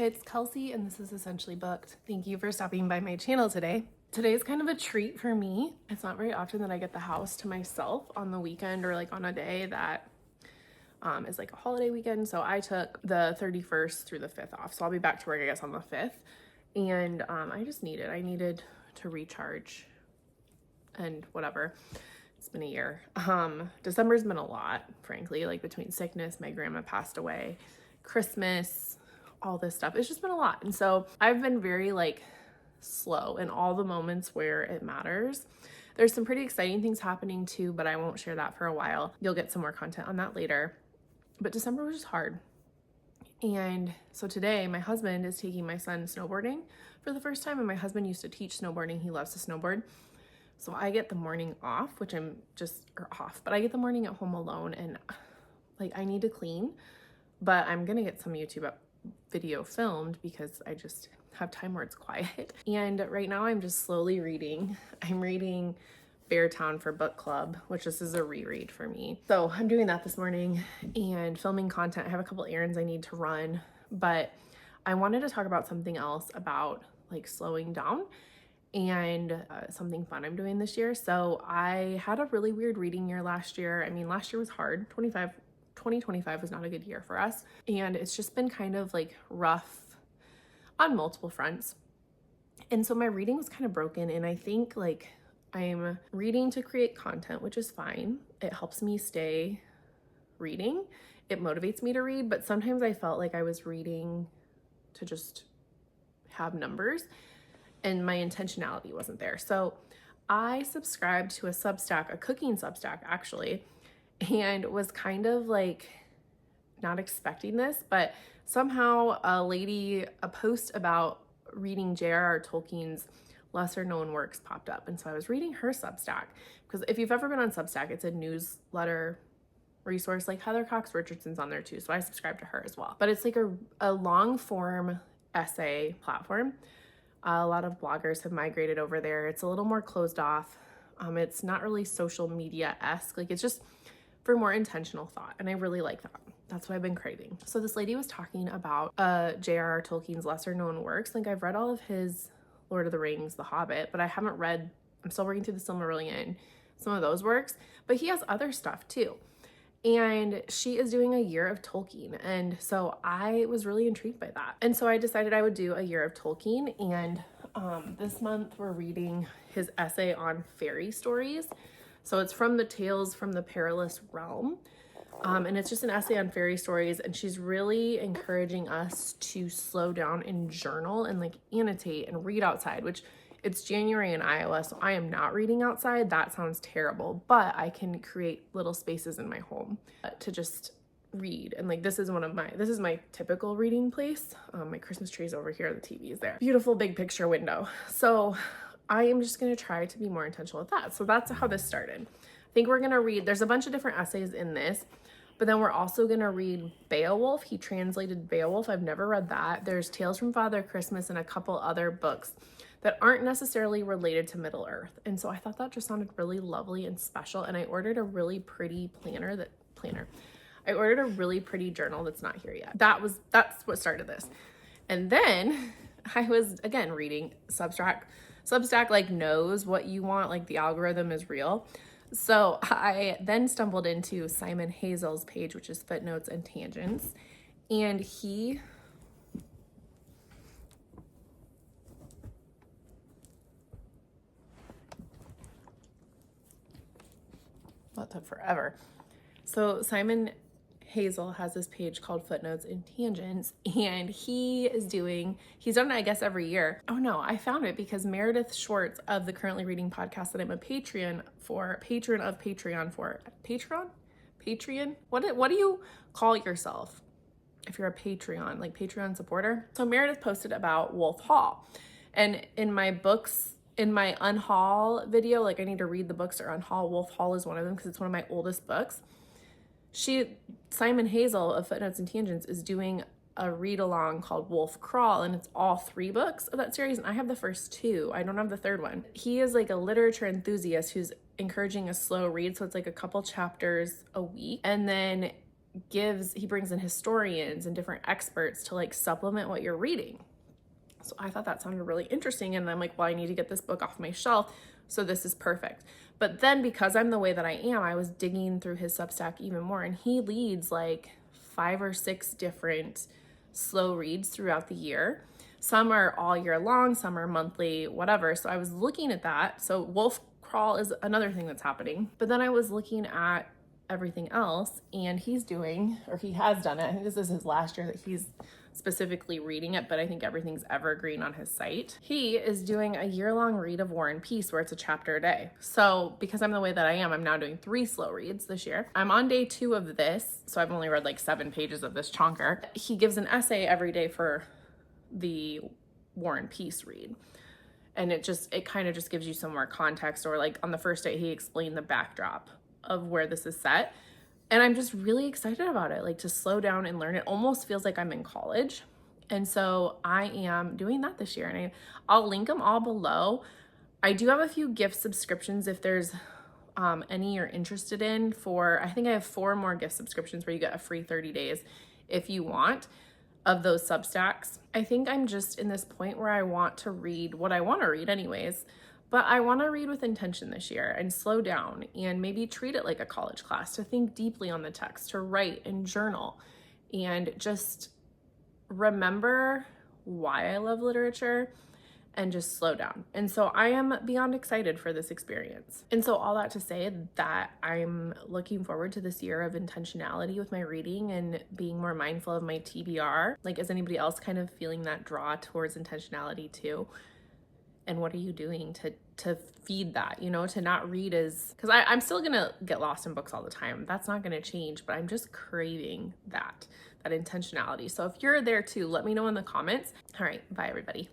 it's Kelsey and this is Essentially Booked. Thank you for stopping by my channel today. Today is kind of a treat for me. It's not very often that I get the house to myself on the weekend or like on a day that is like a holiday weekend. So I took the 31st through the 5th off. So I'll be back to work, I guess, on the 5th. And I needed to recharge and whatever. It's been a year. December's been a lot, frankly, like between sickness, my grandma passed away, Christmas, all this stuff. It's just been a lot. And so I've been very like slow in all the moments where it matters. There's some pretty exciting things happening too, but I won't share that for a while. You'll get some more content on that later. But December was just hard. And so today my husband is taking my son snowboarding for the first time. And my husband used to teach snowboarding. He loves to snowboard. So I get the morning off, which but I get the morning at home alone and like I need to clean, but I'm going to get some YouTube video filmed because I just have time where it's quiet. And right now I'm just slowly reading. I'm reading Beartown for book club, which this is a reread for me. So I'm doing that this morning and filming content. I have a couple errands I need to run, but I wanted to talk about something else about like slowing down and something fun I'm doing this year. So I had a really weird reading year last year. I mean, last year was hard. 2025 was not a good year for us. And it's just been kind of like rough on multiple fronts. And so my reading was kind of broken. And I think like I'm reading to create content, which is fine. It helps me stay reading. It motivates me to read. But sometimes I felt like I was reading to just have numbers and my intentionality wasn't there. So I subscribed to a Substack, a cooking Substack actually, and was kind of like not expecting this, but somehow a post about reading J.R.R. Tolkien's lesser known works popped up. And so I was reading her Substack because if you've ever been on Substack, it's a newsletter resource. Like Heather Cox Richardson's on there too. So I subscribe to her as well. But it's like a long form essay platform. A lot of bloggers have migrated over there. It's a little more closed off. It's not really social media-esque. Like it's just for more intentional thought. And I really like that. That's what I've been craving. So this lady was talking about J.R.R. Tolkien's lesser known works. Like I've read all of his Lord of the Rings, The Hobbit, but I'm still reading through the Silmarillion, some of those works, but he has other stuff too. And she is doing a year of Tolkien. And so I was really intrigued by that. And so I decided I would do a year of Tolkien. And this month we're reading his essay on fairy stories. So it's from the Tales from the Perilous Realm. And it's just an essay on fairy stories. And she's really encouraging us to slow down and journal and like annotate and read outside, which it's January in Iowa, so I am not reading outside. That sounds terrible, but I can create little spaces in my home to just read. And like, this is my typical reading place. My Christmas tree is over here. The TV is there. Beautiful big picture window. So I am just going to try to be more intentional with that. So that's how this started. I think we're going to read, there's a bunch of different essays in this, but then we're also going to read Beowulf. He translated Beowulf. I've never read that. There's Tales from Father Christmas and a couple other books that aren't necessarily related to Middle Earth. And so I thought that just sounded really lovely and special. And I ordered a really pretty I ordered a really pretty journal that's not here yet. That's what started this. And then I was, again, reading Substack. Substack like knows what you want, like the algorithm is real. So I then stumbled into Simon Hazel's page, which is Footnotes and Tangents. And he that took forever. So Simon Hazel has this page called Footnotes and Tangents, and he's done it, I guess, every year. Oh no, I found it because Meredith Schwartz of the Currently Reading podcast that I'm a patron of Patreon for. Patreon? What do you call yourself if you're a Patreon, like Patreon supporter? So Meredith posted about Wolf Hall, and in my unhaul video, like I need to read the books or unhaul, Wolf Hall is one of them because it's one of my oldest books. Simon Hazel of Footnotes and Tangents is doing a read along called Wolf Crawl, and it's all 3 books of that series. And I have the first 2. I don't have the 3rd one. He is like a literature enthusiast who's encouraging a slow read. So it's like a couple chapters a week. And then he brings in historians and different experts to like supplement what you're reading. So I thought that sounded really interesting. And I'm like, well, I need to get this book off my shelf. So this is perfect. But then because I'm the way that I am, I was digging through his Substack even more. And he leads like 5 or 6 different slow reads throughout the year. Some are all year long, some are monthly, whatever. So I was looking at that. So wolf crawl is another thing that's happening. But then I was looking at everything else, and he's doing, or he has done it, I think this is his last year that he's specifically reading it, but I think everything's evergreen on his site. He is doing a year-long read of War and Peace where it's a chapter a day. So because I'm the way that I am, I'm now doing 3 slow reads this year. I'm on day 2 of this, so I've only read like 7 pages of this chonker. He gives an essay every day for the War and Peace read. And it kind of just gives you some more context, or like on the first day, he explained the backdrop of where this is set. And I'm just really excited about it, like to slow down and learn. It almost feels like I'm in college. And so I am doing that this year, and I'll link them all below. I do have a few gift subscriptions if there's any you're interested in. I think I have 4 more gift subscriptions where you get a free 30 days if you want of those Substacks. I think I'm just in this point where I want to read what I want to read anyways. But I want to read with intention this year and slow down and maybe treat it like a college class, to think deeply on the text, to write and journal, and just remember why I love literature and just slow down. And so I am beyond excited for this experience. And so all that to say that I'm looking forward to this year of intentionality with my reading and being more mindful of my TBR. Like, is anybody else kind of feeling that draw towards intentionality too? And what are you doing to feed that, to not read because I'm still gonna get lost in books all the time. That's not gonna change, but I'm just craving that intentionality. So if you're there too, let me know in the comments. All right, bye everybody.